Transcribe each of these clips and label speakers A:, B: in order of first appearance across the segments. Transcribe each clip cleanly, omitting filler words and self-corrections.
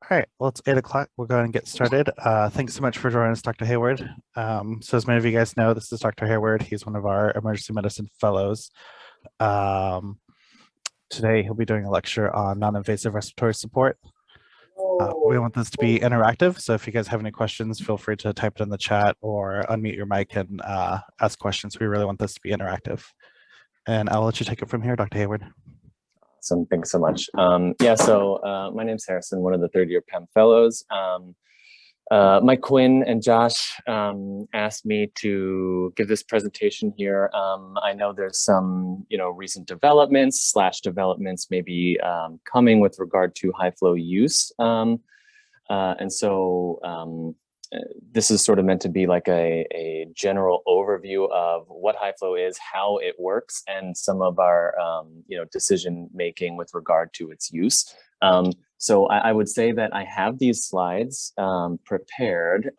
A: All right, well, it's 8 o'clock. We'll go ahead and get started. Thanks so much for joining us, Dr. Hayward. So as many of you guys know, this is Dr. Hayward. He's one of our emergency medicine fellows. Um, Today, he'll be doing a lecture on non-invasive respiratory support. We want this to be interactive, so if you guys have any questions, feel free to type it in the chat or unmute your mic and ask questions. We really want this to be interactive. And I'll let you take it from here, Dr. Hayward.
B: Awesome, thanks so much. So my name's Harrison, one of the third-year PEM fellows. Mike Quinn and Josh asked me to give this presentation here. I know there's some, recent developments maybe coming with regard to high flow use. This is sort of meant to be like a general overview of what high flow is, how it works, and some of our decision making with regard to its use. So I would say that I have these slides prepared,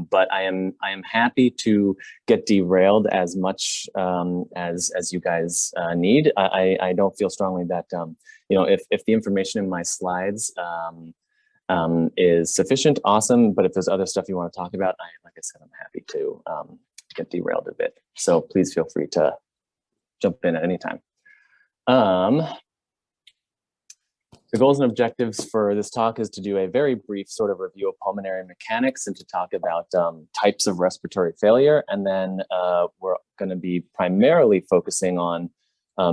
B: but I am happy to get derailed as much as you guys need. I don't feel strongly that if the information in my slides is sufficient, awesome. But if there's other stuff you want to talk about, like I said, I'm happy to get derailed a bit. So please feel free to jump in at any time. The goals and objectives for this talk is to do a very brief sort of review of pulmonary mechanics and to talk about types of respiratory failure. And then we're going to be primarily focusing on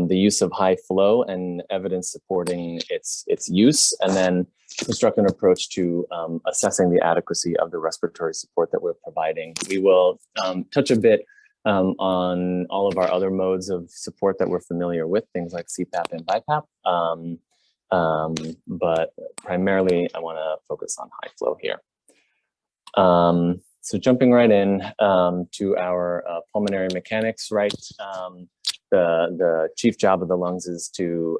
B: the use of high flow and evidence supporting its use, and then construct an approach to assessing the adequacy of the respiratory support that we're providing. We will touch a bit on all of our other modes of support that we're familiar with, things like CPAP and BiPAP. But primarily I want to focus on high flow here. So jumping right in to our pulmonary mechanics, right? The chief job of the lungs is to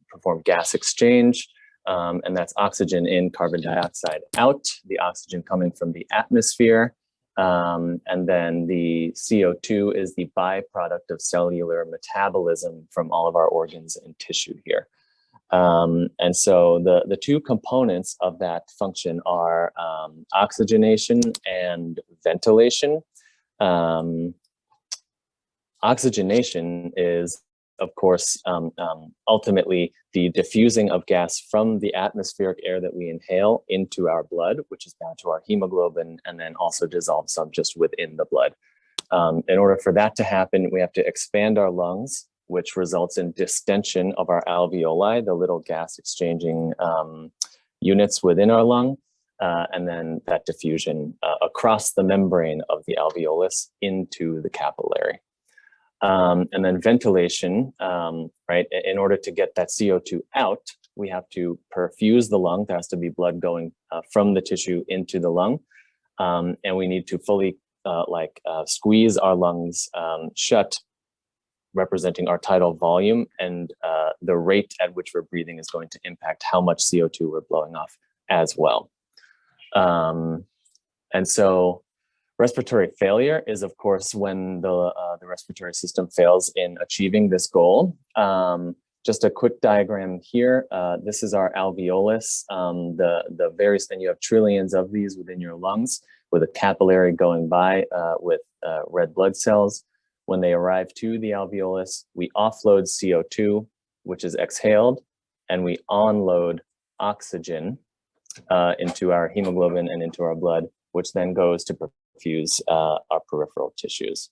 B: perform gas exchange, and that's oxygen in, carbon dioxide out, the oxygen coming from the atmosphere. And then the CO2 is the byproduct of cellular metabolism from all of our organs and tissue here. And so the two components of that function are oxygenation and ventilation. Oxygenation is, of course, ultimately the diffusing of gas from the atmospheric air that we inhale into our blood, which is bound to our hemoglobin, and then also dissolves some just within the blood. In order for that to happen, we have to expand our lungs, which results in distension of our alveoli, the little gas exchanging units within our lung, and then that diffusion across the membrane of the alveolus into the capillary. And then ventilation, right? In order to get that CO2 out, we have to perfuse the lung. There has to be blood going from the tissue into the lung. And we need to fully squeeze our lungs shut, representing our tidal volume, and the rate at which we're breathing is going to impact how much CO2 we're blowing off as well. And so respiratory failure is, of course, when the respiratory system fails in achieving this goal. Just a quick diagram here. This is our alveolus. The various, and you have trillions of these within your lungs, with a capillary going by with red blood cells. When they arrive to the alveolus, we offload CO2, which is exhaled, and we onload oxygen into our hemoglobin and into our blood, which then goes to perfuse our peripheral tissues.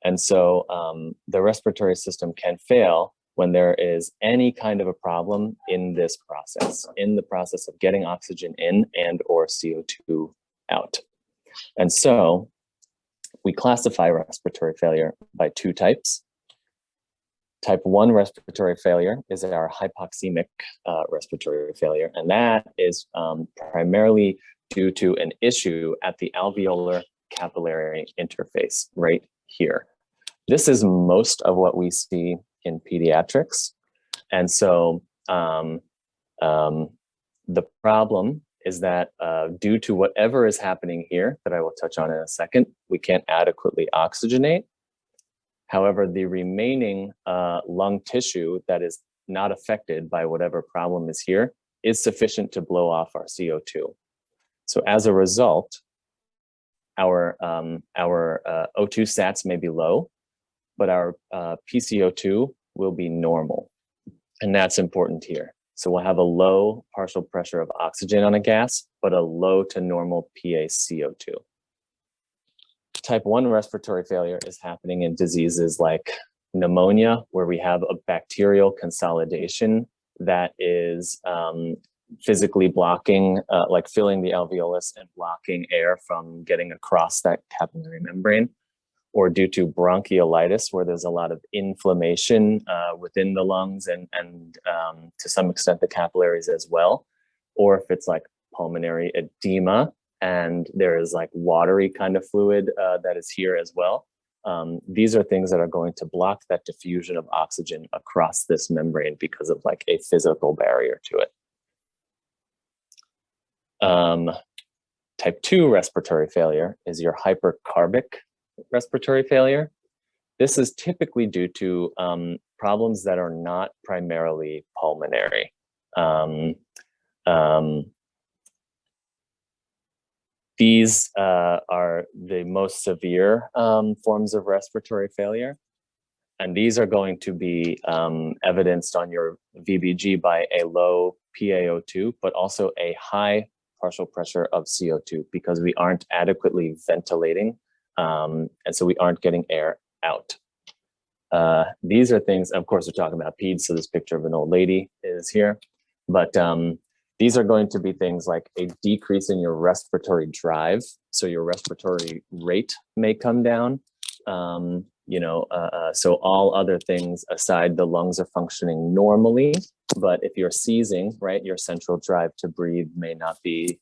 B: And so the respiratory system can fail when there is any kind of a problem in this process, in the process of getting oxygen in and or CO2 out. And so we classify respiratory failure by two types. Type 1 respiratory failure is our hypoxemic respiratory failure, and that is primarily due to an issue at the alveolar capillary interface right here. This is most of what we see in pediatrics. And so the problem is that due to whatever is happening here, that I will touch on in a second, we can't adequately oxygenate. However, the remaining lung tissue that is not affected by whatever problem is here is sufficient to blow off our CO2. So as a result, our O2 sats may be low, but our PCO2 will be normal. And that's important here. So we'll have a low partial pressure of oxygen on a gas, but a low to normal PaCO2. Type 1 respiratory failure is happening in diseases like pneumonia, where we have a bacterial consolidation that is physically blocking, like filling the alveolus and blocking air from getting across that capillary membrane, or due to bronchiolitis, where there's a lot of inflammation within the lungs and to some extent the capillaries as well, or if it's like pulmonary edema and there is like watery kind of fluid that is here as well. These are things that are going to block that diffusion of oxygen across this membrane because of like a physical barrier to it. Type 2 respiratory failure is your hypercarbic respiratory failure. This is typically due to problems that are not primarily pulmonary. These are the most severe forms of respiratory failure. And these are going to be evidenced on your VBG by a low PaO2, but also a high partial pressure of CO2 because we aren't adequately ventilating. And so we aren't getting air out. These are things, of course, we're talking about peds, so this picture of an old lady is here. But these are going to be things like a decrease in your respiratory drive. So your respiratory rate may come down. So all other things aside, the lungs are functioning normally. But if you're seizing, right, your central drive to breathe may not be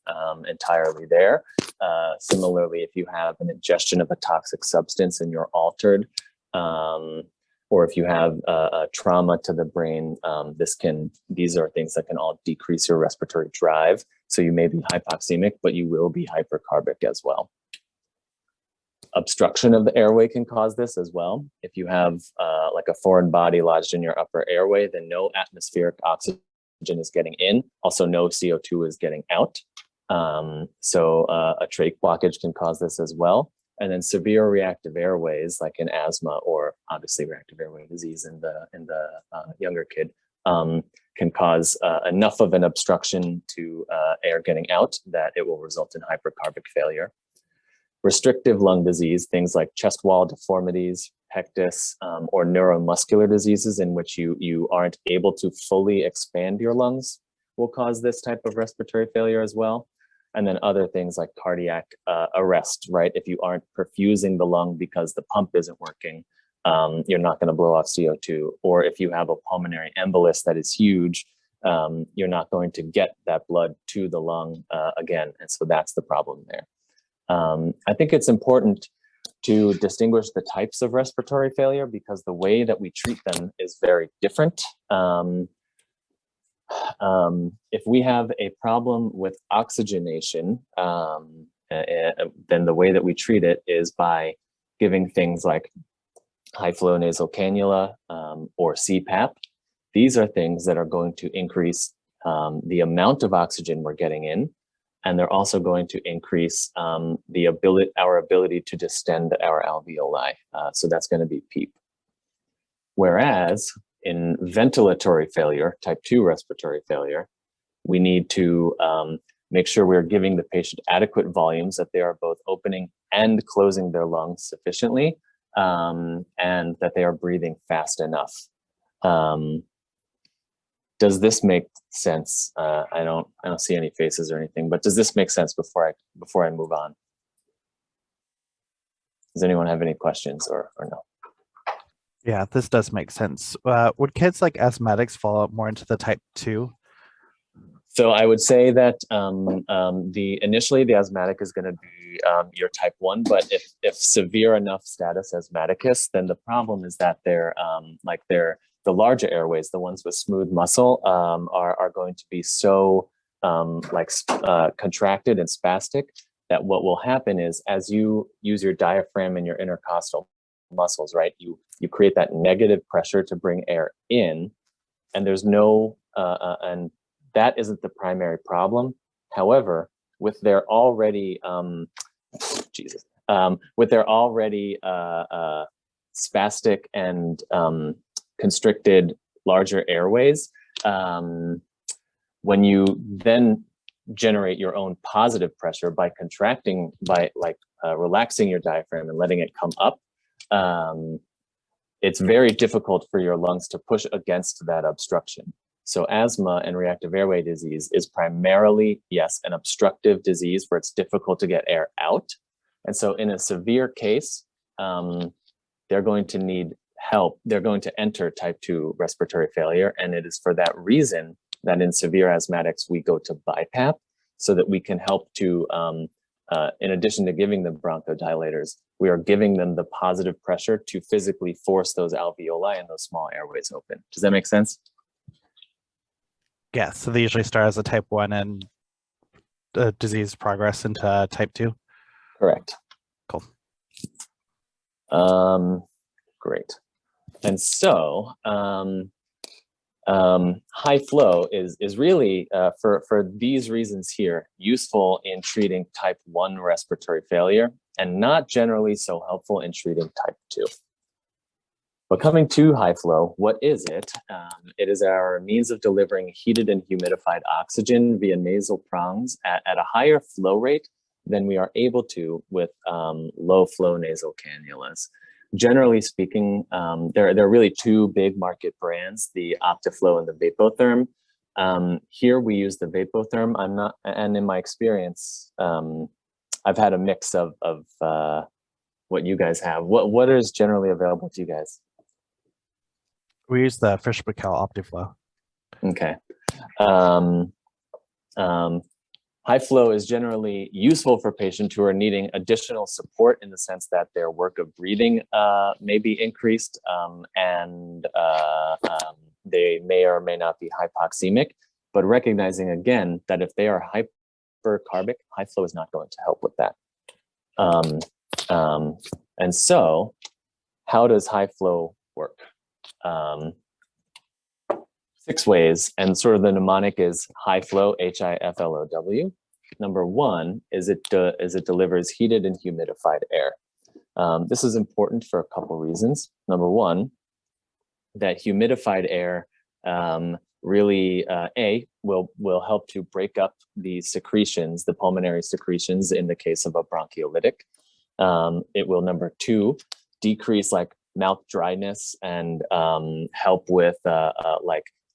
B: entirely there. Similarly, if you have an ingestion of a toxic substance and you're altered, or if you have a trauma to the brain, these are things that can all decrease your respiratory drive. So you may be hypoxemic, but you will be hypercarbic as well. Obstruction of the airway can cause this as well. If you have like a foreign body lodged in your upper airway, then no atmospheric oxygen is getting in. Also, no CO2 is getting out. So a trach blockage can cause this as well. And then severe reactive airways, like in asthma or obviously reactive airway disease in the younger kid, can cause enough of an obstruction to air getting out that it will result in hypercarbic failure. Restrictive lung disease, things like chest wall deformities, pectus, or neuromuscular diseases in which you aren't able to fully expand your lungs will cause this type of respiratory failure as well. And then other things like cardiac arrest, right? If you aren't perfusing the lung because the pump isn't working, you're not going to blow off CO2. Or if you have a pulmonary embolus that is huge, you're not going to get that blood to the lung again. And so that's the problem there. I think it's important to distinguish the types of respiratory failure because the way that we treat them is very different. If we have a problem with oxygenation, then the way that we treat it is by giving things like high flow nasal cannula or CPAP. These are things that are going to increase the amount of oxygen we're getting in, and they're also going to increase our ability to distend our alveoli. So that's going to be PEEP. Whereas in ventilatory failure, type 2 respiratory failure, we need to make sure we're giving the patient adequate volumes, that they are both opening and closing their lungs sufficiently, and that they are breathing fast enough. Does this make sense? I don't see any faces or anything, but does this make sense before I move on? Does anyone have any questions or no?
A: Yeah, this does make sense. Would kids like asthmatics fall more into the type 2?
B: So I would say that initially the asthmatic is going to be your type 1, but if severe enough status asthmaticus, then the problem is that they're the larger airways, the ones with smooth muscle, are going to be so contracted and spastic that what will happen is as you use your diaphragm and your intercostal muscles, right, you create that negative pressure to bring air in, and there's no and that isn't the primary problem. However, with their already with their already spastic and constricted larger airways, when you then generate your own positive pressure by contracting, by relaxing your diaphragm and letting it come up, it's very difficult for your lungs to push against that obstruction. So asthma and reactive airway disease is primarily, yes, an obstructive disease where it's difficult to get air out. And so in a severe case, they're going to need help. They're going to enter type 2 respiratory failure. And it is for that reason that in severe asthmatics, we go to BiPAP so that we can help to, in addition to giving them bronchodilators, we are giving them the positive pressure to physically force those alveoli and those small airways open. Does that make sense?
A: Yeah, so they usually start as a type 1 and disease progress into type 2?
B: Correct.
A: Cool.
B: Great. And so high flow is really, for these reasons here, useful in treating type 1 respiratory failure and not generally so helpful in treating type 2. But coming to high flow, what is it? It is our means of delivering heated and humidified oxygen via nasal prongs at a higher flow rate than we are able to with low flow nasal cannulas. Generally speaking, there are really two big market brands, the Optiflow and the Vapotherm. Here we use the Vapotherm. And in my experience, I've had a mix of what you guys have. What is generally available to you guys?
A: We use the Fish-Backel Optiflow.
B: Okay. High flow is generally useful for patients who are needing additional support in the sense that their work of breathing may be increased and they may or may not be hypoxemic, but recognizing again that if they are hypercarbic, high flow is not going to help with that. And so how does high flow work? 6 ways, and sort of the mnemonic is high flow, HIFLOW. Number 1 is it delivers heated and humidified air. This is important for a couple reasons. Number 1, that humidified air really will help to break up the secretions, the pulmonary secretions in the case of a bronchiolytic. It will, number 2, decrease mouth dryness and help with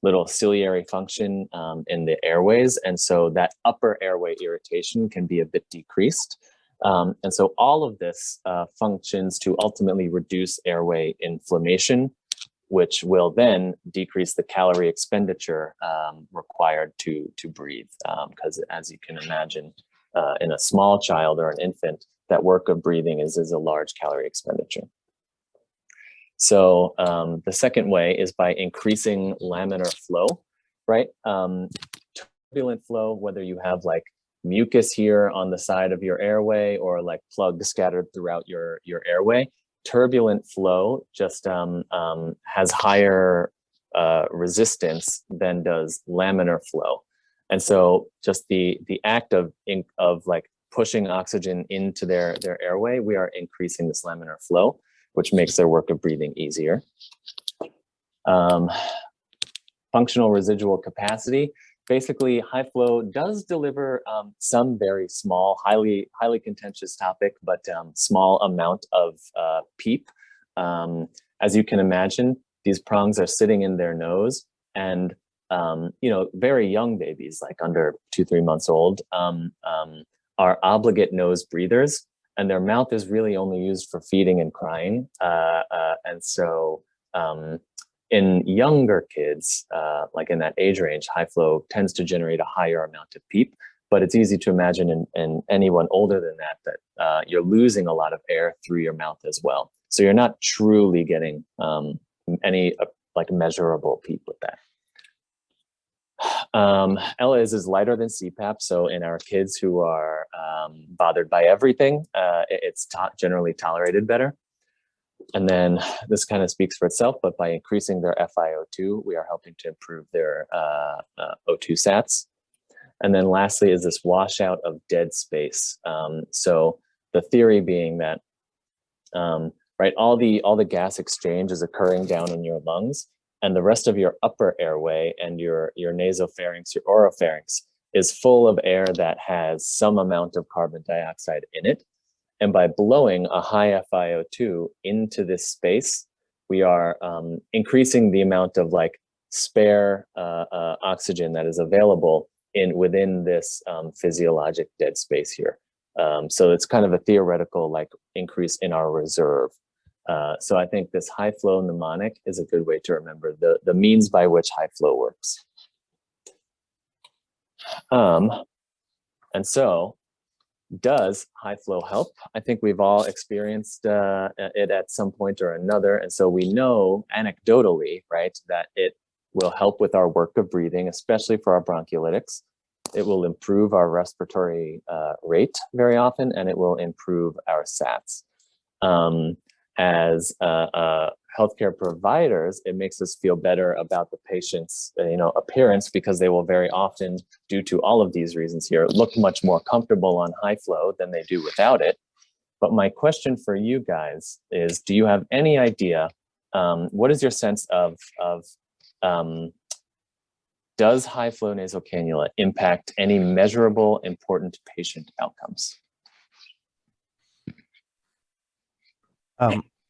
B: little ciliary function in the airways. And so that upper airway irritation can be a bit decreased. And so all of this functions to ultimately reduce airway inflammation, which will then decrease the calorie expenditure required to breathe. Because as you can imagine, in a small child or an infant, that work of breathing is a large calorie expenditure. So the second way is by increasing laminar flow, right? Turbulent flow, whether you have mucus here on the side of your airway or plugs scattered throughout your airway, turbulent flow just has higher resistance than does laminar flow. And so just the act of pushing oxygen into their airway, we are increasing this laminar flow, which makes their work of breathing easier. Functional residual capacity. Basically, high flow does deliver some very small, highly contentious topic, but small amount of PEEP. As you can imagine, these prongs are sitting in their nose, and very young babies, under 2-3 months old, are obligate nose breathers. And their mouth is really only used for feeding and crying. And so in younger kids, in that age range, high flow tends to generate a higher amount of PEEP. But it's easy to imagine in anyone older than that you're losing a lot of air through your mouth as well. So you're not truly getting any measurable PEEP with that. Ella is lighter than CPAP, so in our kids who are bothered by everything, it's generally tolerated better. And then this kind of speaks for itself, but by increasing their FiO2, we are helping to improve their O2 sats. And then lastly is this washout of dead space. So the theory being that, right, all the gas exchange is occurring down in your lungs, and the rest of your upper airway and your nasopharynx, your oropharynx, is full of air that has some amount of carbon dioxide in it. And by blowing a high FiO2 into this space, we are increasing the amount of like spare oxygen that is available within this physiologic dead space here. So it's kind of a theoretical like increase in our reserve. So I think this high flow mnemonic is a good way to remember the means by which high flow works. And so, does high flow help? I think we've all experienced it at some point or another. And so we know anecdotally, right, that it will help with our work of breathing, especially for our broncholytics. It will improve our respiratory rate very often, and it will improve our SATs. As healthcare providers, it makes us feel better about the patient's appearance, because they will very often, due to all of these reasons here, look much more comfortable on high flow than they do without it. But my question for you guys is, do you have any idea, what is your sense of does high flow nasal cannula impact any measurable important patient outcomes?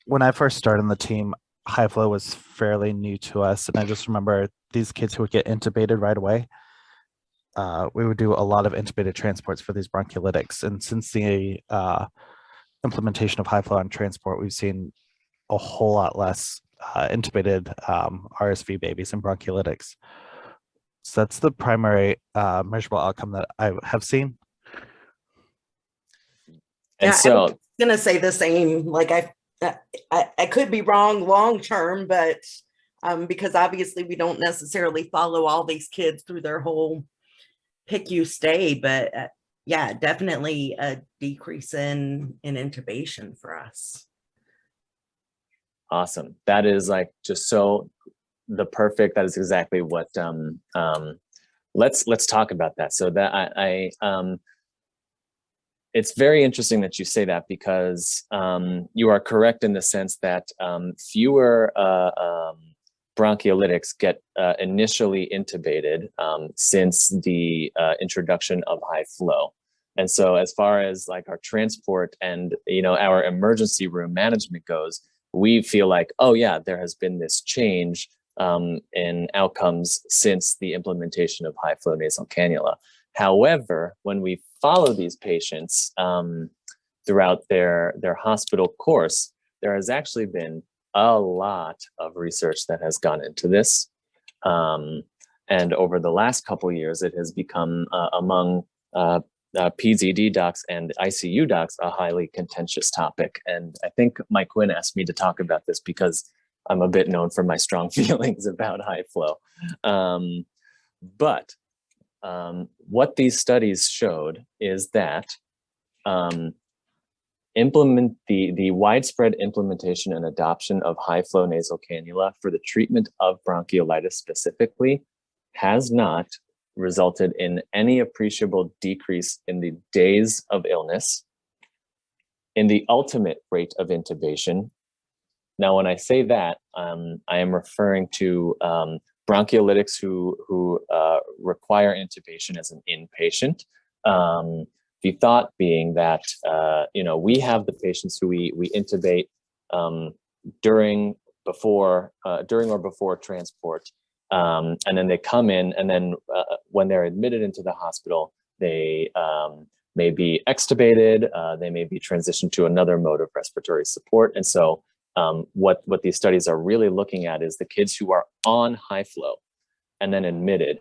A: When I first started on the team, high flow was fairly new to us. And I just remember these kids who would get intubated right away. We would do a lot of intubated transports for these broncholytics. And since the implementation of high flow on transport, we've seen a whole lot less intubated RSV babies and broncholytics. So that's the primary measurable outcome that I have seen.
B: And
C: yeah,
B: so,
C: I'm gonna say the same. Like I could be wrong long term, but because obviously we don't necessarily follow all these kids through their whole PICU stay, but yeah, definitely a decrease in intubation for us.
B: awesome. That is like just so the perfect, that is exactly what let's talk about that. So that it's very interesting that you say that, because you are correct in the sense that fewer broncholytics get initially intubated since the introduction of high flow. And so as far as like our transport and our emergency room management goes, we feel like, oh yeah, there has been this change in outcomes since the implementation of high flow nasal cannula. However, when we follow these patients throughout their hospital course, there has actually been a lot of research that has gone into this. And over the last couple of years, it has become among PZD docs and ICU docs a highly contentious topic. And I think Mike Quinn asked me to talk about this because I'm a bit known for my strong feelings about high flow. But what these studies showed is that the widespread implementation and adoption of high flow nasal cannula for the treatment of bronchiolitis specifically has not resulted in any appreciable decrease in the days of illness, in the ultimate rate of intubation. Now, when I say that, I am referring to broncholytics who require intubation as an inpatient. The thought being that we have the patients who we intubate during or before transport, and then they come in, and then when they're admitted into the hospital, they may be extubated, they may be transitioned to another mode of respiratory support. And so what these studies are really looking at is the kids who are on high flow and then admitted.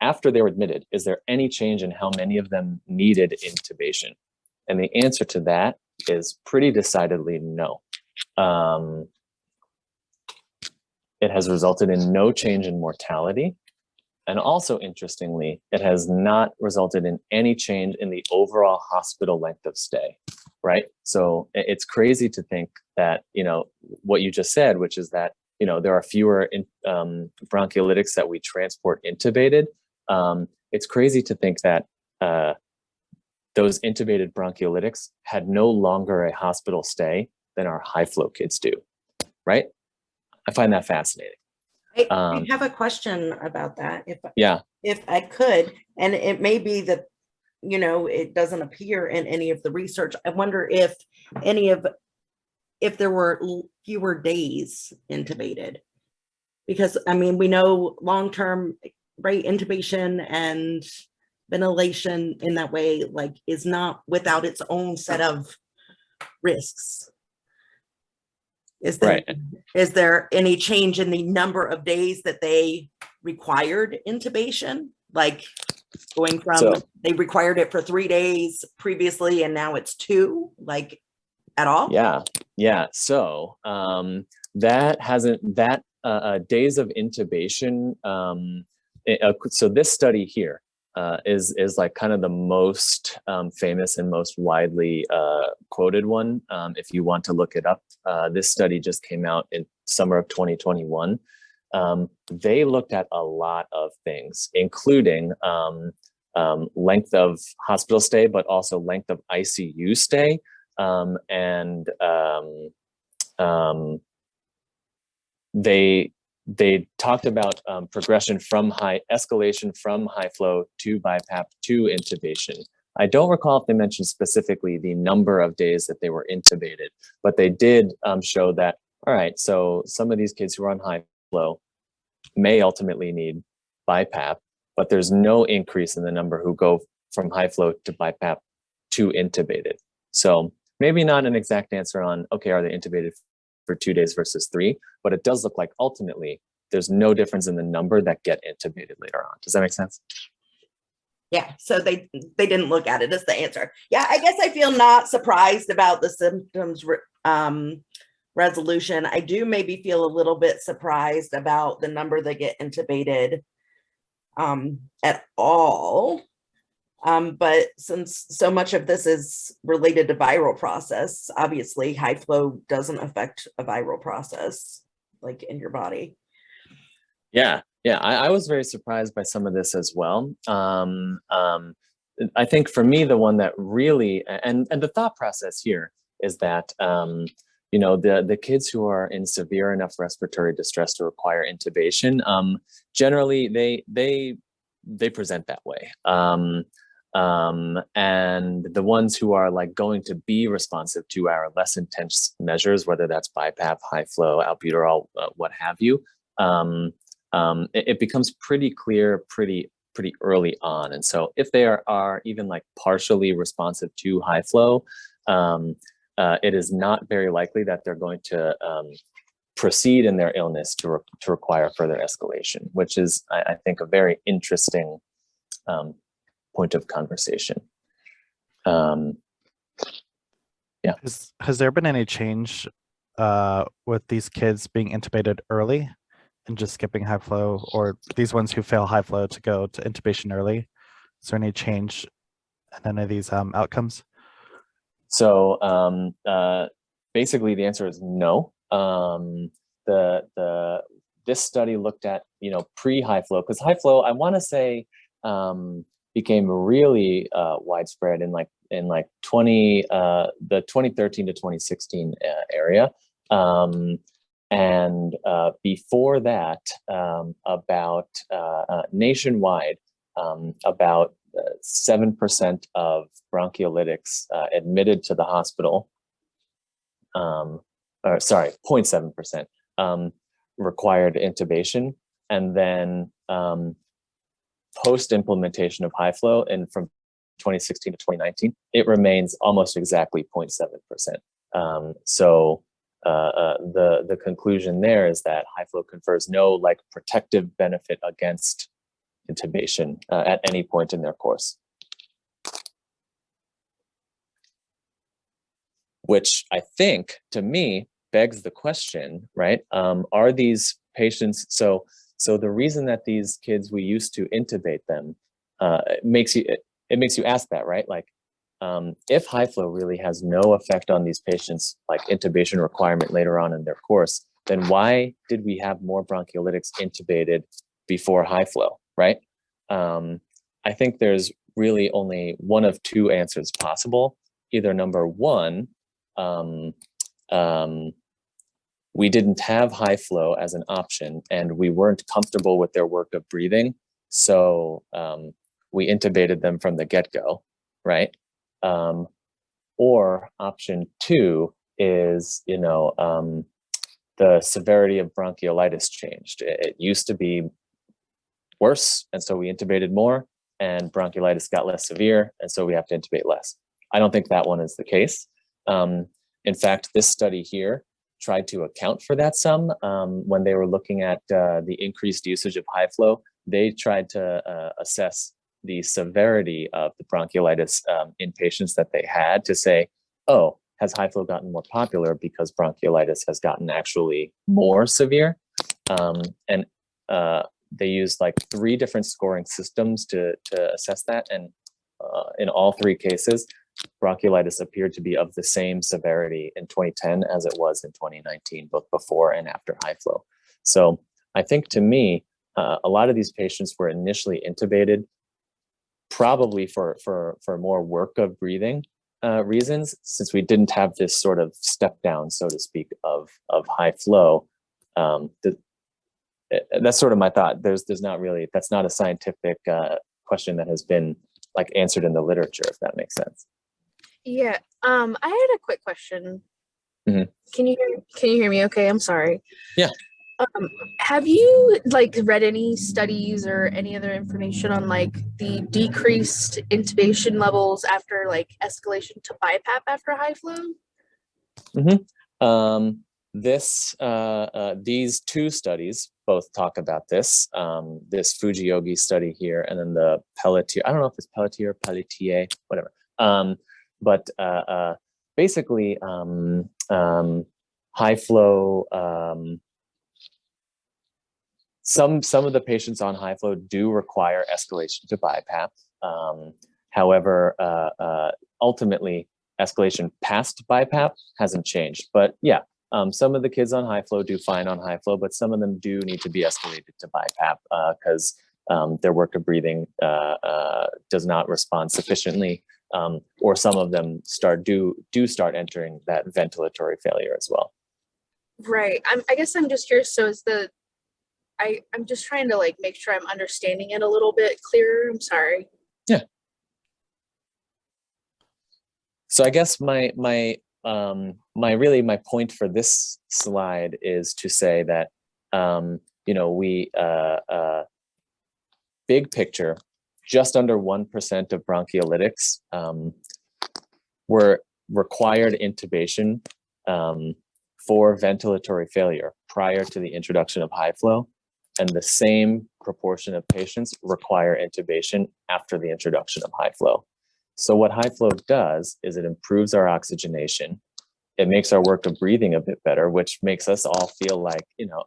B: After they were admitted, is there any change in how many of them needed intubation? And the answer to that is pretty decidedly no. It has resulted in no change in mortality. And also, interestingly, it has not resulted in any change in the overall hospital length of stay. right? So it's crazy to think that, you know, what you just said, which is that, you know, there are fewer broncholytics that we transport intubated. It's crazy to think that those intubated broncholytics had no longer a hospital stay than our high flow kids do, right? I find that fascinating.
C: I have a question about that,
B: Yeah.
C: if I could, and it may be that, you know, it doesn't appear in any of the research. I wonder if there were fewer days intubated, because I mean, we know long-term, right, intubation and ventilation in that way, like, is not without its own set of risks. Is there any change in the number of days that they required intubation? Like going from, they required it for 3 days previously and now it's 2, like, at all?
B: Yeah. So that hasn't, that days of intubation, so this study here is like kind of the most famous and most widely quoted one. If you want to look it up, this study just came out in summer of 2021. They looked at a lot of things, including length of hospital stay, but also length of ICU stay. They talked about progression from escalation from high flow to BiPAP to intubation. I don't recall if they mentioned specifically the number of days that they were intubated, but they did show that, all right, so some of these kids who are on high flow may ultimately need BiPAP, but there's no increase in the number who go from high flow to BiPAP to intubated. So maybe not an exact answer on, okay, are they intubated for 2 days versus 3, but it does look like ultimately there's no difference in the number that get intubated later on. Does that make sense?
C: Yeah, so they didn't look at it as the answer. Yeah, I guess I feel not surprised about the symptoms resolution. I do maybe feel a little bit surprised about the number that get intubated at all. But since so much of this is related to viral process, obviously high flow doesn't affect a viral process like in your body.
B: Yeah, I was very surprised by some of this as well. I think for me, the one that really, and the thought process here is that, you know, the kids who are in severe enough respiratory distress to require intubation, generally they present that way. And the ones who are like going to be responsive to our less intense measures, whether that's BiPAP, high flow, albuterol, what have you, it becomes pretty clear pretty early on. And so if they are even like partially responsive to high flow, it is not very likely that they're going to proceed in their illness to require further escalation, which is, I think, a very interesting point of conversation. Yeah.
A: Has there been any change with these kids being intubated early and just skipping high flow, or these ones who fail high flow to go to intubation early? Is there any change in any of these outcomes?
B: So basically the answer is no. This study looked at, you know, pre-high flow, because high flow, I want to say, became really widespread in the 2013 to 2016 area. And before that, about nationwide, about 7% of broncholytics admitted to the hospital, or sorry, 0.7% required intubation. And then post-implementation of high flow, and from 2016 to 2019, it remains almost exactly 0.7%. So the conclusion there is that high flow confers no like protective benefit against intubation at any point in their course. Which I think, to me, begs the question, right? Are these patients, so the reason that these kids, we used to intubate them, it makes you ask that, right? Like, if high flow really has no effect on these patients, like intubation requirement later on in their course, then why did we have more broncholytics intubated before high flow, right? I think there's really only one of two answers possible. Either number one, we didn't have high flow as an option and we weren't comfortable with their work of breathing. So we intubated them from the get-go, right? Or option two is, the severity of bronchiolitis changed. It used to be worse, and so we intubated more, and bronchiolitis got less severe, and so we have to intubate less. I don't think that one is the case. In fact, this study here tried to account for that some when they were looking at the increased usage of high flow. They tried to assess the severity of the bronchiolitis in patients that they had to say, oh, has high flow gotten more popular because bronchiolitis has gotten actually more severe? And they used like 3 different scoring systems to assess that. And in all 3 cases, bronchiolitis appeared to be of the same severity in 2010 as it was in 2019, both before and after high flow. So I think, to me, a lot of these patients were initially intubated probably for more work of breathing reasons, since we didn't have this sort of step down, so to speak, of high flow. That's sort of my thought. There's not really, that's not a scientific question that has been like answered in the literature, if that makes sense.
D: Yeah. I had a quick question.
B: Mm-hmm.
D: Can you hear me okay? I'm sorry.
B: Yeah.
D: Have you read any studies or any other information on the decreased intubation levels after escalation to BiPAP after high flow?
B: Mm-hmm. These 2 studies both talk about this. This Fujiyogi study here, and then the Pelletier. I don't know if it's Pelletier, Pelletier, whatever. But basically, high flow. Some of the patients on high flow do require escalation to BiPAP. However, ultimately, escalation past BiPAP hasn't changed. But yeah, some of the kids on high flow do fine on high flow, but some of them do need to be escalated to BiPAP because their work of breathing does not respond sufficiently, or some of them do start entering that ventilatory failure as well.
D: Right. I guess I'm just curious. So I'm just trying to make sure I'm understanding it a little bit clearer. I'm sorry.
B: Yeah. So I guess my point for this slide is to say that we big picture, just under 1% of bronchiolytics were required intubation for ventilatory failure prior to the introduction of high flow, and the same proportion of patients require intubation after the introduction of high flow. So what high flow does is it improves our oxygenation. It makes our work of breathing a bit better, which makes us all feel like,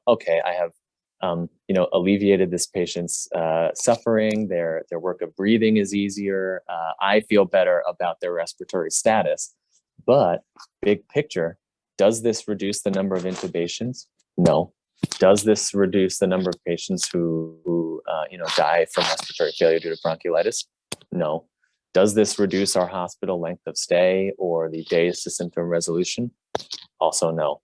B: okay, I have, alleviated this patient's suffering. Their work of breathing is easier. I feel better about their respiratory status. But big picture, does this reduce the number of intubations? No. Does this reduce the number of patients who die from respiratory failure due to bronchiolitis? No. Does this reduce our hospital length of stay or the days to symptom resolution? Also no.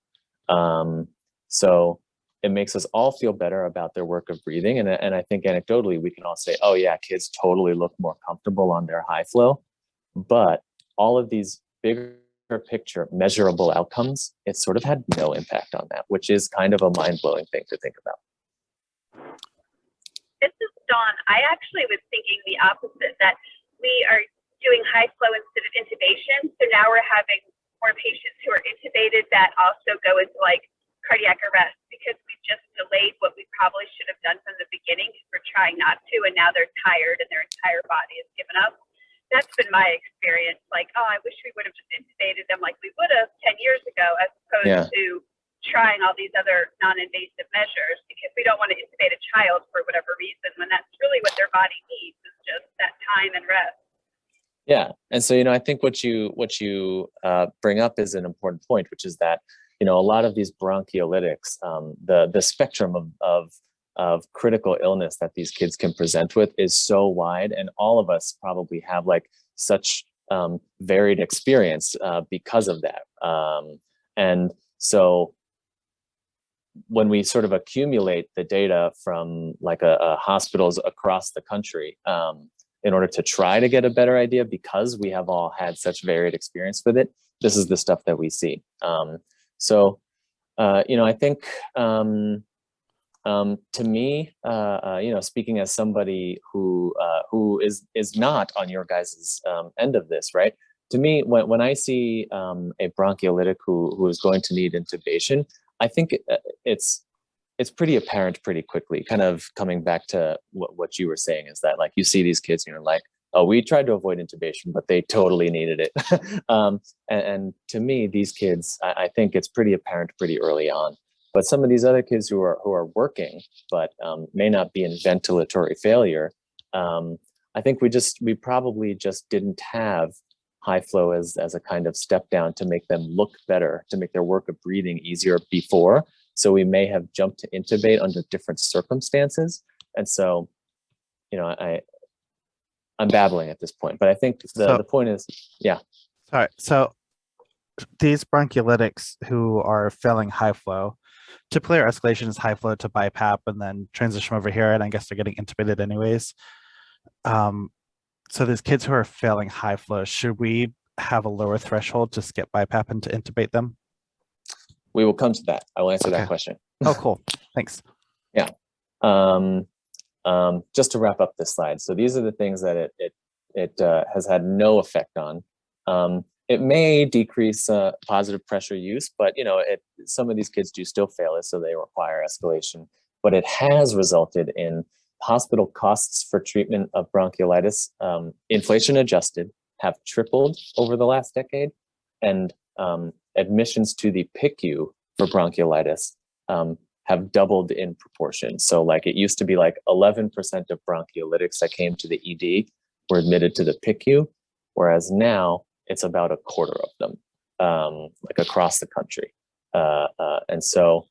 B: So it makes us all feel better about their work of breathing. And I think anecdotally, we can all say, oh yeah, kids totally look more comfortable on their high flow. But all of these bigger picture measurable outcomes, it sort of had no impact on that, which is kind of a mind-blowing thing to think about.
E: This is Dawn. I actually was thinking the opposite, that we are doing high flow instead of intubation. So now we're having more patients who are intubated that also go into cardiac arrest because we've just delayed what we probably should have done from the beginning because we're trying not to, and now they're tired and their entire body has given up. That's been my experience. I wish we would have just intubated them like we would have 10 years ago, as opposed to trying all these other non-invasive measures, because we don't want to intubate a child for whatever reason when that's really what their body needs, is just that time and rest.
B: Yeah, And so, I think what you bring up is an important point, which is that, a lot of these bronchiolytics, the spectrum of critical illness that these kids can present with is so wide, and all of us probably have like such varied experience because of that. And so when we sort of accumulate the data from like hospitals across the country, in order to try to get a better idea, because we have all had such varied experience with it, this is the stuff that we see. So, I think to me, speaking as somebody who is not on your guys' end of this, right? To me, when I see a bronchiolytic who is going to need intubation, I think it's pretty apparent pretty quickly. Kind of coming back to what you were saying, is that like you see these kids and you're like, oh, we tried to avoid intubation, but they totally needed it. And to me, these kids, I think it's pretty apparent pretty early on. But some of these other kids who are working, but may not be in ventilatory failure, I think we probably just didn't have high flow as a kind of step down to make them look better, to make their work of breathing easier before. So we may have jumped to intubate under different circumstances. And so, I'm babbling at this point, but I think the point is, yeah.
A: Sorry. So these bronchiolytics who are failing high flow, typically our escalation is high flow to BiPAP and then transition over here, and I guess they're getting intubated anyways. So these kids who are failing high flow, should we have a lower threshold to skip BiPAP and to intubate them?
B: We will come to that. I will answer that question.
A: Oh, cool. Thanks.
B: Yeah. Just to wrap up this slide. So these are the things that it has had no effect on. It may decrease positive pressure use, but some of these kids do still fail it, so they require escalation. But it has resulted in hospital costs for treatment of bronchiolitis, inflation adjusted, have tripled over the last decade, and admissions to the PICU for bronchiolitis have doubled in proportion. So like it used to be like 11% of bronchiolytics that came to the ED were admitted to the PICU, whereas now it's about a quarter of them, like across the country. And so,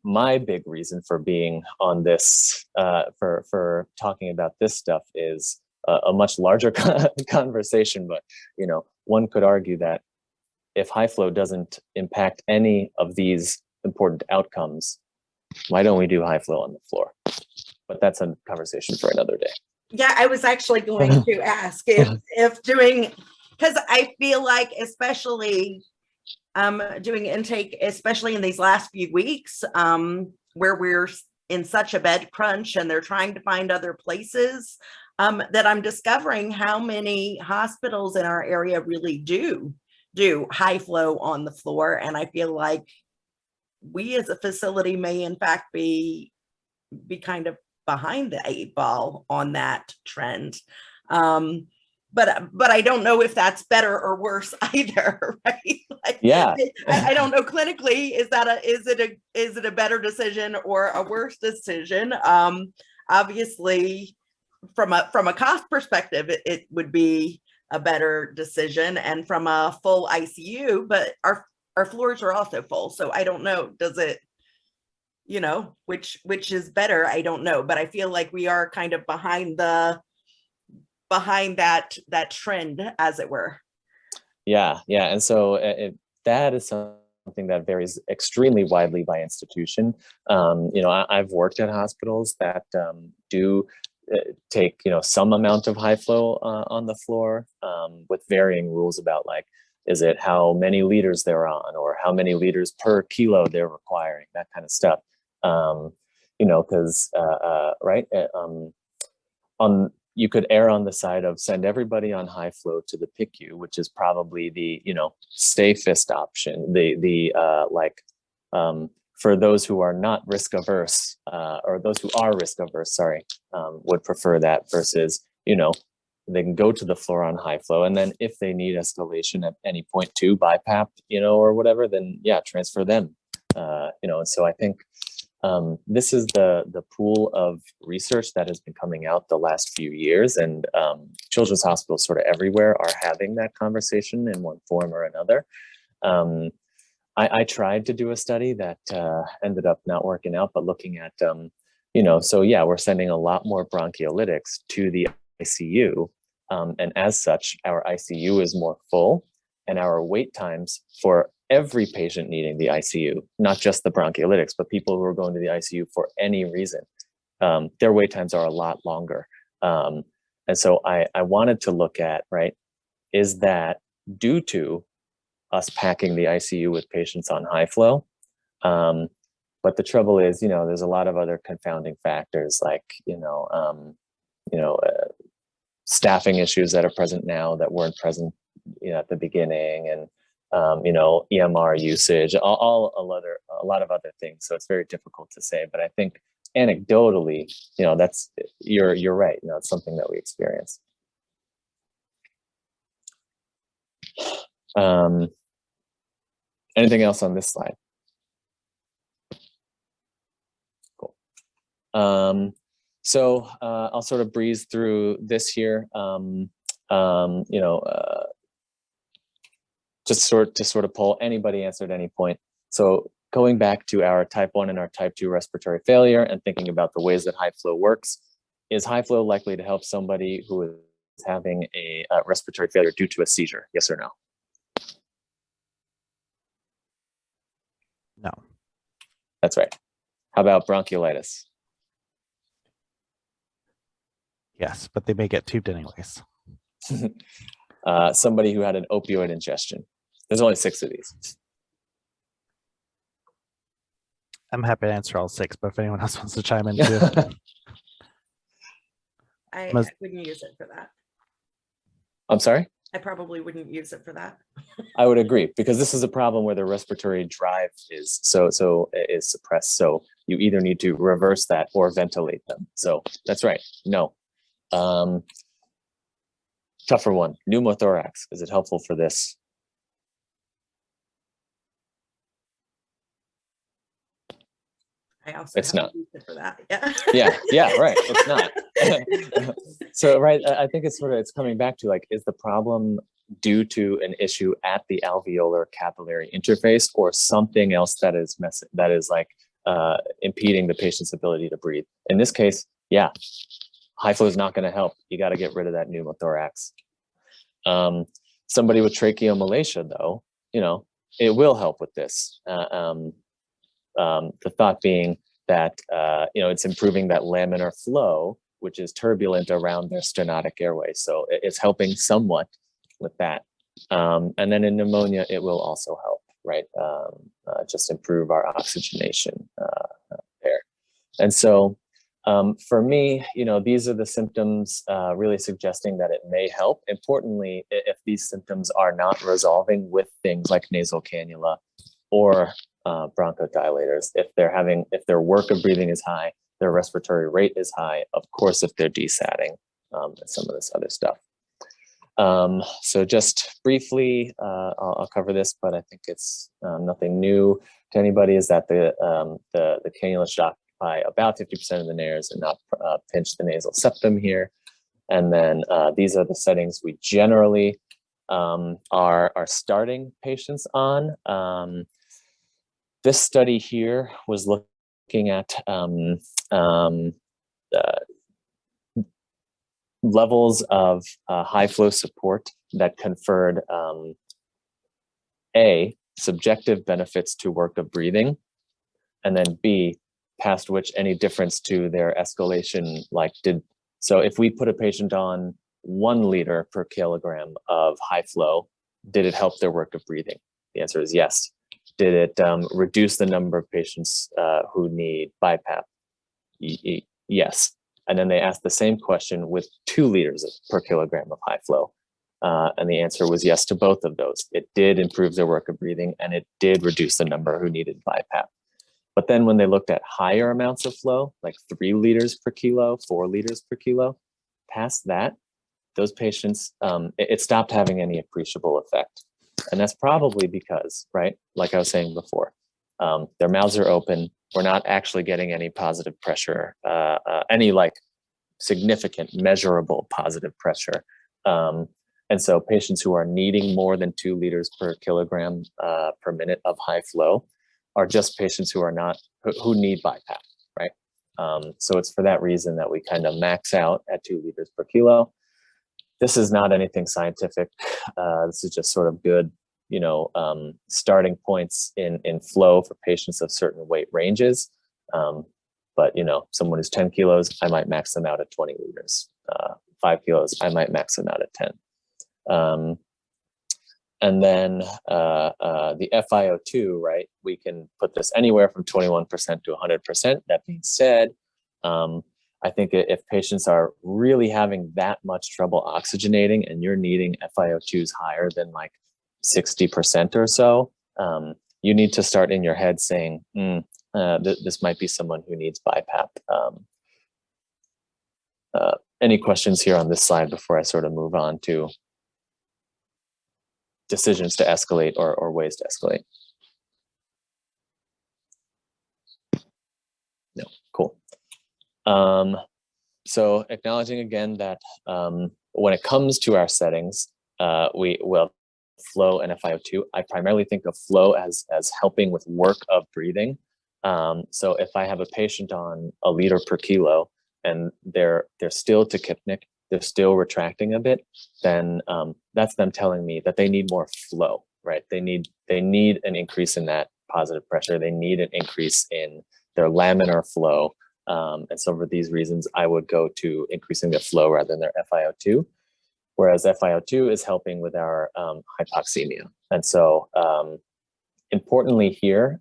B: my big reason for being on this, for talking about this stuff is a much larger conversation, but, one could argue that if high flow doesn't impact any of these important outcomes, why don't we do high flow on the floor? But that's a conversation for another day.
C: Yeah, I was actually going to ask if doing, because I feel like especially doing intake, especially in these last few weeks, where we're in such a bed crunch and they're trying to find other places, that I'm discovering how many hospitals in our area really do high flow on the floor. And I feel like we as a facility may in fact be kind of behind the 8 ball on that trend. But I don't know if that's better or worse either, right? Like,
B: yeah.
C: I don't know clinically, is it a better decision or a worse decision? Obviously from a cost perspective, it would be a better decision, and from a full ICU, but our floors are also full. So I don't know, does it, which is better? I don't know, but I feel like we are kind of behind that trend, as it were.
B: Yeah. And so that is something that varies extremely widely by institution. I've worked at hospitals that do take some amount of high flow on the floor, with varying rules about like, is it how many liters they're on, or how many liters per kilo they're requiring, that kind of stuff. Because right, you could err on the side of send everybody on high flow to the PICU, which is probably the safest option. For those who are not risk averse, or those who are risk averse, would prefer that versus they can go to the floor on high flow, and then if they need escalation at any point to BiPAP, or whatever, then yeah, transfer them. And so I think This is the pool of research that has been coming out the last few years, and children's hospitals sort of everywhere are having that conversation in one form or another. I tried to do a study that ended up not working out, but looking at, so yeah, we're sending a lot more bronchiolytics to the ICU. And as such, our ICU is more full, and our wait times for every patient needing the ICU, not just the bronchiolytics, but people who are going to the ICU for any reason, their wait times are a lot longer. And so I wanted to look at, right, is that due to us packing the ICU with patients on high flow? But the trouble is, there's a lot of other confounding factors like, staffing issues that are present now that weren't present at the beginning, and EMR usage, a lot of other things. So it's very difficult to say, but I think anecdotally, that's you're right. It's something that we experience. Anything else on this slide? Cool. So I'll sort of breeze through this here. Just to sort of poll anybody answer at any point. So going back to our type 1 and our type 2 respiratory failure and thinking about the ways that high flow works, is high flow likely to help somebody who is having a respiratory failure due to a seizure? Yes or no?
A: No.
B: That's right. How about bronchiolitis?
A: Yes, but they may get tubed anyways.
B: Somebody who had an opioid ingestion. There's only 6 of these.
A: I'm happy to answer all 6, but if anyone else wants to chime in too.
C: I wouldn't use it for that.
B: I'm sorry?
C: I probably wouldn't use it for that.
B: I would agree, because this is a problem where the respiratory drive is is suppressed. So you either need to reverse that or ventilate them. So that's right. No. Tougher one. Pneumothorax. Is it helpful for this?
C: I also
B: It's
C: haven't
B: not.
C: used it for that. Yeah.
B: Yeah, right. It's not. So, right, I think it's coming back to, like, is the problem due to an issue at the alveolar capillary interface or something else that is impeding the patient's ability to breathe? In this case, yeah, high flow is not going to help. You got to get rid of that pneumothorax. Somebody with tracheomalacia, though, it will help with this. The thought being that it's improving that laminar flow, which is turbulent around their stenotic airway. So it's helping somewhat with that. And then in pneumonia, it will also help, right? Just improve our oxygenation there. And so for me, these are the symptoms really suggesting that it may help. Importantly, if these symptoms are not resolving with things like nasal cannula or bronchodilators, if their work of breathing is high, their respiratory rate is high, of course, if they're desatting, and some of this other stuff. So just briefly, I'll cover this, but I think it's nothing new to anybody, is that the cannula should occupy about 50% of the nares and not pinch the nasal septum here. And then these are the settings we generally are starting patients on. This study here was looking at levels of high flow support that conferred A, subjective benefits to work of breathing, and then B, past which any difference to their escalation so if we put a patient on 1 liter per kilogram of high flow, did it help their work of breathing? The answer is yes. Did it reduce the number of patients who need BiPAP? Yes. And then they asked the same question with 2 liters per kilogram of high flow. And the answer was yes to both of those. It did improve their work of breathing, and it did reduce the number who needed BiPAP. But then when they looked at higher amounts of flow, like 3 liters per kilo, 4 liters per kilo, past that, those patients, it stopped having any appreciable effect. And that's probably because, right, like I was saying before, their mouths are open, we're not actually getting any positive pressure, any like significant measurable positive pressure. And so patients who are needing more than 2 liters per kilogram per minute of high flow are just patients who are not, who need BiPAP, right? So it's for that reason that we kind of max out at 2 liters per kilo. This is not anything scientific. This is just sort of good, you know, starting points in flow for patients of certain weight ranges. But, you know, someone who's 10 kilos, I might max them out at 20 liters. 5 kilos, I might max them out at 10. And then the FiO2, right? We can put this anywhere from 21% to 100%. That being said, I think if patients are really having that much trouble oxygenating and you're needing FiO2s higher than like 60% or so, you need to start in your head saying, this might be someone who needs BiPAP. Any questions here on this slide before I sort of move on to decisions to escalate or ways to escalate? No, cool. So acknowledging again that when it comes to our settings, we will flow and FiO2. I primarily think of flow as helping with work of breathing. So if I have a patient on 1 liter per kilo and they're still tachypnic, they're still retracting a bit, then that's them telling me that they need more flow, right? They need an increase in that positive pressure. They need an increase in their laminar flow. And so for these reasons, I would go to increasing their flow rather than their FiO2, whereas FiO2 is helping with our hypoxemia. And so importantly here,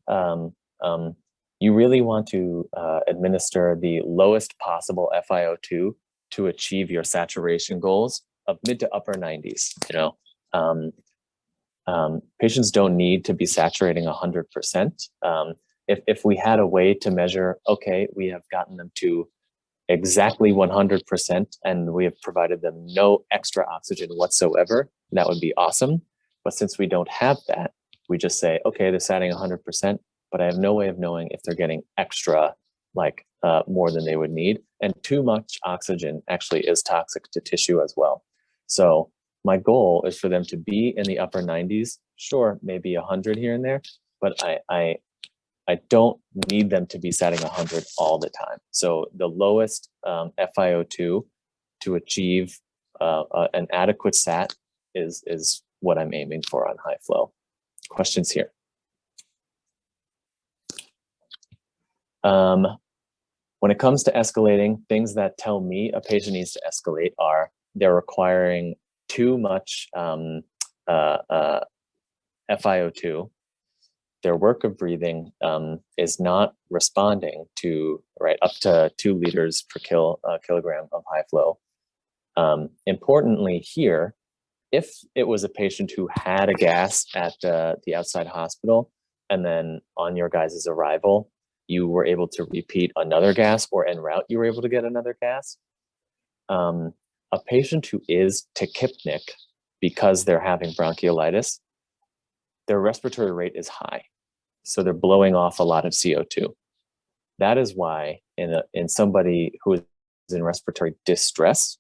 B: you really want to administer the lowest possible FiO2 to achieve your saturation goals of mid to upper 90s. You know, patients don't need to be saturating 100%. If we had a way to measure, okay, we have gotten them to exactly 100% and we have provided them no extra oxygen whatsoever, that would be awesome. But since we don't have that, we just say, okay, they're satting 100%, but I have no way of knowing if they're getting extra, like more than they would need. And too much oxygen actually is toxic to tissue as well. So my goal is for them to be in the upper 90s, sure, maybe 100 here and there, but I don't need them to be setting 100 all the time. So the lowest FiO2 to achieve an adequate sat is what I'm aiming for on high flow. Questions here? When it comes to escalating, things that tell me a patient needs to escalate are they're requiring too much FiO2. Their work of breathing is not responding to up to 2 liters per kilogram of high flow. Importantly here, if it was a patient who had a gas at the outside hospital, and then on your guys' arrival, you were able to repeat another gas, or en route you were able to get another gas, a patient who is tachypnic because they're having bronchiolitis, their respiratory rate is high. So they're blowing off a lot of CO2. That is why in somebody who is in respiratory distress,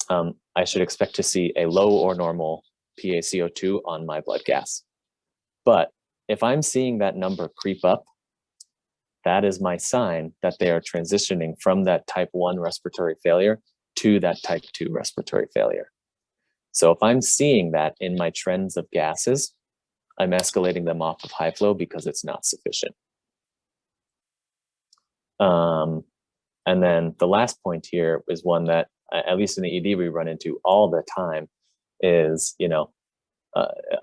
B: I should expect to see a low or normal PaCO2 on my blood gas. But if I'm seeing that number creep up, that is my sign that they are transitioning from that type 1 respiratory failure to that type 2 respiratory failure. So if I'm seeing that in my trends of gases, I'm escalating them off of high flow because it's not sufficient. And then the last point here is one that, at least in the ED, we run into all the time is,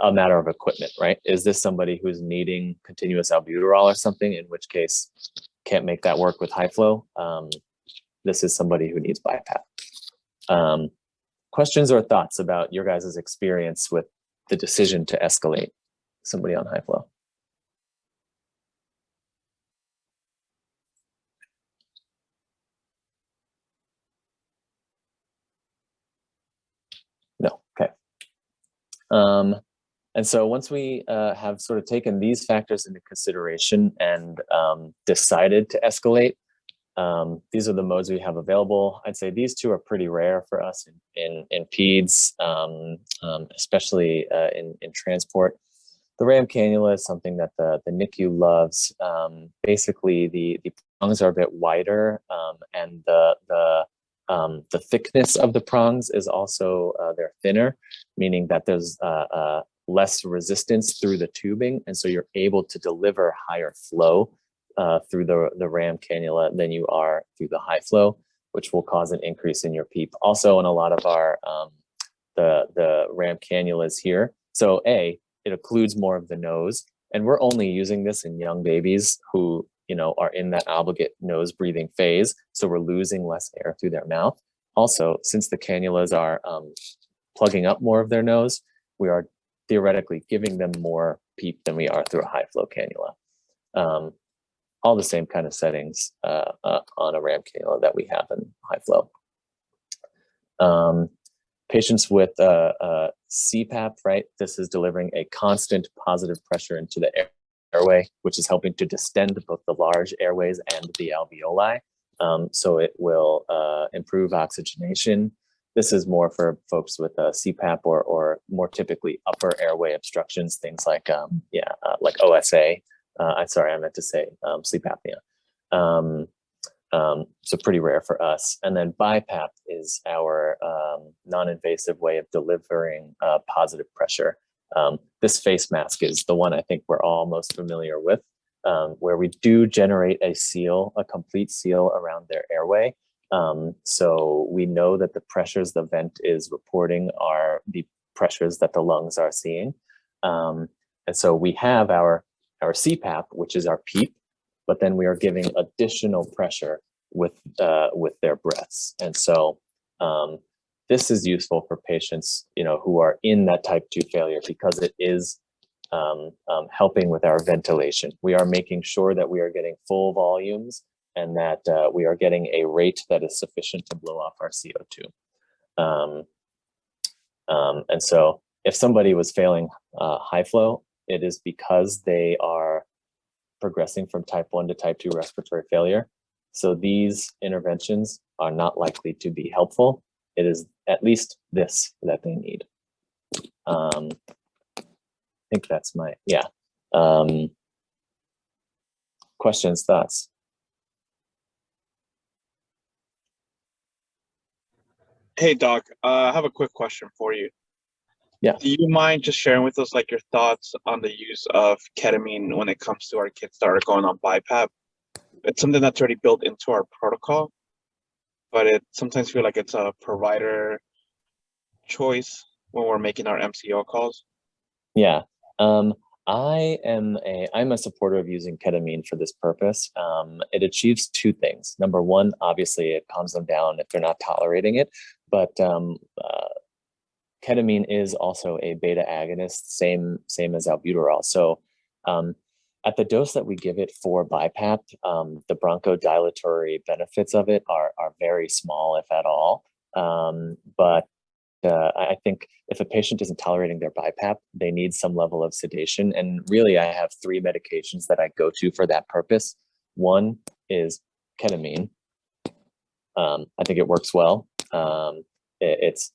B: a matter of equipment, right? Is this somebody who's needing continuous albuterol or something, in which case can't make that work with high flow? This is somebody who needs BiPAP. Questions or thoughts about your guys' experience with the decision to escalate somebody on high flow? No, okay. And so once we have sort of taken these factors into consideration and decided to escalate, these are the modes we have available. I'd say these two are pretty rare for us in peds, especially in transport. The RAM cannula is something that the NICU loves. Basically, the prongs are a bit wider, and the thickness of the prongs is also they're thinner, meaning that there's less resistance through the tubing, and so you're able to deliver higher flow through the RAM cannula than you are through the high flow, which will cause an increase in your PEEP. Also, in a lot of our the RAM cannulas here, so it occludes more of the nose, and we're only using this in young babies who are in that obligate nose breathing phase, so we're losing less air through their mouth. Also, since the cannulas are plugging up more of their nose, we are theoretically giving them more PEEP than we are through a high flow cannula. All the same kind of settings on a RAM cannula that we have in high flow. Patients with CPAP, right? This is delivering a constant positive pressure into the airway, which is helping to distend both the large airways and the alveoli. So it will improve oxygenation. This is more for folks with CPAP or more typically upper airway obstructions, things like like OSA. Sorry, I meant to say sleep apnea. So pretty rare for us. And then BiPAP is our non-invasive way of delivering positive pressure. This face mask is the one I think we're all most familiar with, where we do generate a seal, a complete seal around their airway. So we know that the pressures the vent is reporting are the pressures that the lungs are seeing. And so we have our CPAP, which is our PEEP, but then we are giving additional pressure with their breaths. And so this is useful for patients, who are in that type 2 failure, because it is helping with our ventilation. We are making sure that we are getting full volumes and that we are getting a rate that is sufficient to blow off our CO2. And so if somebody was failing high flow, it is because they are progressing from type 1 to type 2 respiratory failure. So these interventions are not likely to be helpful. It is at least this that they need. I think that's my, questions, thoughts?
F: Hey, Doc, I have a quick question for you.
B: Yeah.
F: Do you mind just sharing with us your thoughts on the use of ketamine when it comes to our kids that are going on BiPAP? It's something that's already built into our protocol, but it sometimes feels like it's a provider choice when we're making our MCO calls.
B: Yeah. I'm a supporter of using ketamine for this purpose. It achieves two things. Number one, obviously it calms them down if they're not tolerating it, but ketamine is also a beta agonist, same as albuterol. So at the dose that we give it for BiPAP, the bronchodilatory benefits of it are very small, if at all. But I think if a patient isn't tolerating their BiPAP, they need some level of sedation. And really, I have 3 medications that I go to for that purpose. One is ketamine. I think it works well. Its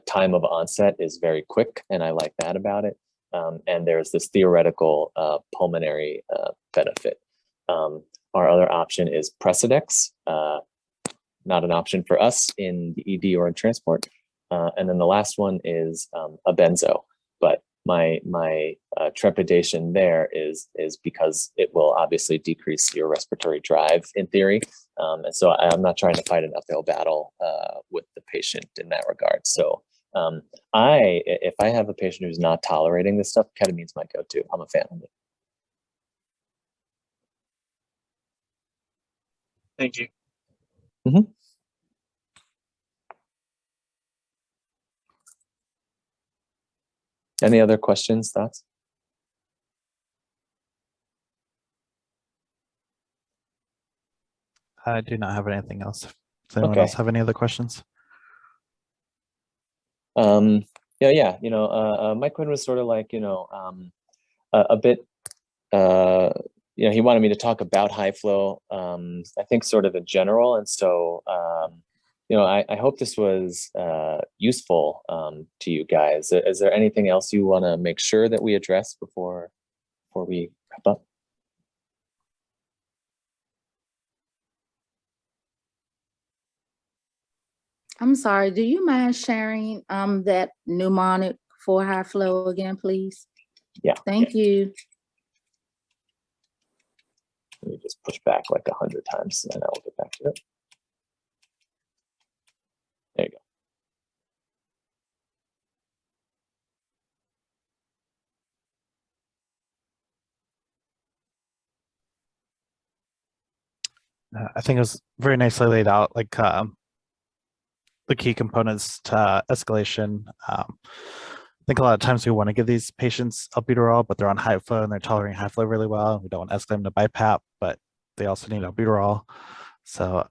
B: time of onset is very quick, and I like that about it. And there's this theoretical pulmonary benefit. Our other option is Precedex, not an option for us in the ED or in transport. And then the last one is a benzo, but my trepidation there is because it will obviously decrease your respiratory drive in theory, and so I'm not trying to fight an uphill battle with the patient in that regard. So if I have a patient who's not tolerating this stuff, ketamine's my go-to. I'm a fan of it.
F: Thank you.
B: Mm-hmm. Any other questions, thoughts?
A: I do not have anything else. Does anyone else have any other questions?
B: Yeah. Mike Quinn was sort of like, a bit, he wanted me to talk about high flow, I think sort of in general. And so, I hope this was useful to you guys. Is there anything else you want to make sure that we address before we wrap up?
G: I'm sorry, do you mind sharing that mnemonic for high flow again, please?
B: Yeah.
G: Thank you.
B: Let me just push back like 100 times and I will get back to it. There you go.
A: I think it was very nicely laid out, like the key components to escalation. I think a lot of times we want to give these patients albuterol, but they're on high flow and they're tolerating high flow really well. We don't want to escalate them to BiPAP, but they also need albuterol. So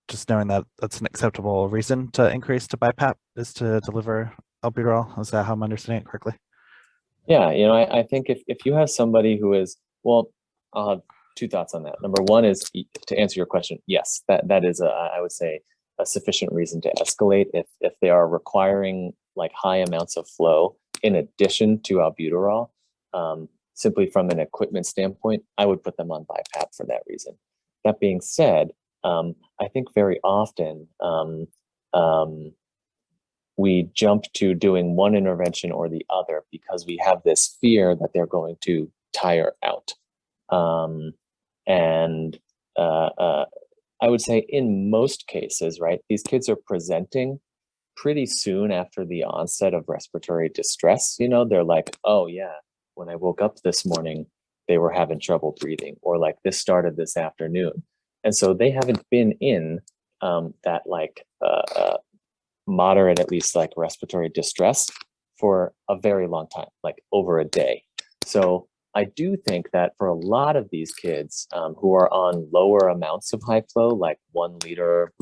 A: just knowing that that's an acceptable reason to increase to BiPAP is to deliver albuterol. Is that how I'm understanding it correctly?
B: Yeah, I think if you have somebody who is, well, I'll have two thoughts on that. Number one is to answer your question. Yes, that is I would say a sufficient reason to escalate if they are requiring like high amounts of flow in addition to albuterol. Simply from an equipment standpoint, I would put them on BiPAP for that reason. That being said, I think very often we jump to doing one intervention or the other because we have this fear that they're going to tire out. I would say in most cases, right, these kids are presenting pretty soon after the onset of respiratory distress. They're like, oh yeah, when I woke up this morning, they were having trouble breathing, or like this started this afternoon. And so they haven't been in that like moderate, at least like respiratory distress for a very long time, like over a day. So I do think that for a lot of these kids who are on lower amounts of high flow, like 1 liter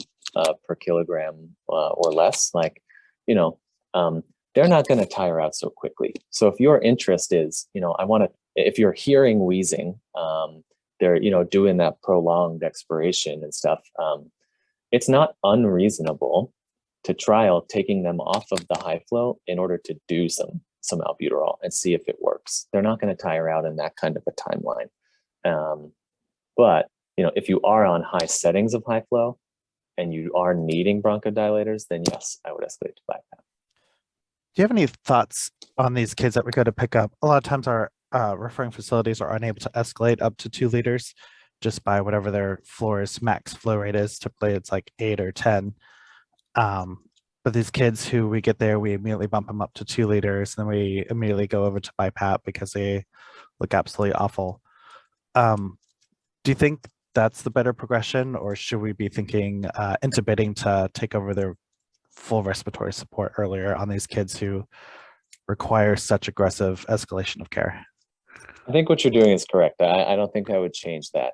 B: per kilogram or less, like, they're not going to tire out so quickly. So if your interest is, if you're hearing wheezing, they're, doing that prolonged expiration and stuff, it's not unreasonable to trial taking them off of the high flow in order to do some albuterol and see if it works. They're not going to tire out in that kind of a timeline. But, if you are on high settings of high flow and you are needing bronchodilators, then yes, I would escalate to BiPAP.
A: Do you have any thoughts on these kids that we go to pick up? A lot of times our referring facilities are unable to escalate up to 2 liters just by whatever their floor's max flow rate is. Typically it's like 8 or 10. But these kids who we get there, we immediately bump them up to 2 liters, and then we immediately go over to BiPAP because they look absolutely awful. Do you think that's the better progression, or should we be thinking intubating to take over their full respiratory support earlier on these kids who require such aggressive escalation of care?
B: I think what you're doing is correct. I don't think I would change that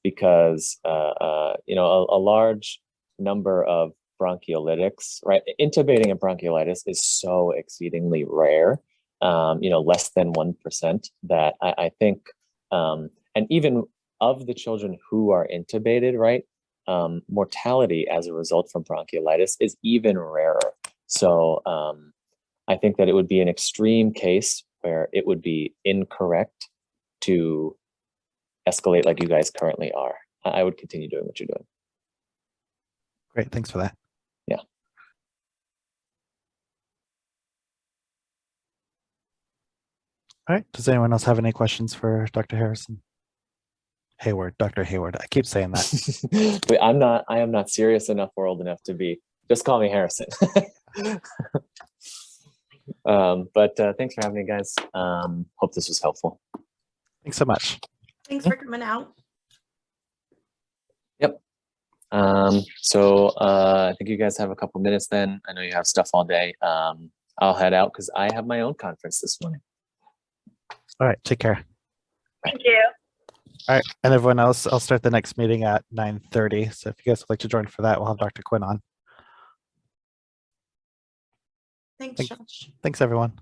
B: because a large number of bronchiolytics, right? Intubating and bronchiolitis is so exceedingly rare, less than 1%, that I think, and even of the children who are intubated, right, mortality as a result from bronchiolitis is even rarer. So I think that it would be an extreme case where it would be incorrect to escalate like you guys currently are. I would continue doing what you're doing.
A: Great, thanks for that.
B: Yeah.
A: All right, does anyone else have any questions for Dr. Harrison? Hayward, Dr. Hayward, I keep saying that.
B: But I am not serious enough or old enough to be, just call me Harrison. But thanks for having me, guys. Hope this was helpful.
A: Thanks so much.
C: Thanks for coming out.
B: Yep. So I think you guys have a couple minutes then. I know you have stuff all day. I'll head out because I have my own conference this morning.
A: All right, take care.
E: Thank you.
A: All right, and everyone else, I'll start the next meeting at 9:30. So if you guys would like to join for that, we'll have Dr. Quinn on.
C: Thanks,
A: Thanks.
C: Josh.
A: Thanks, everyone.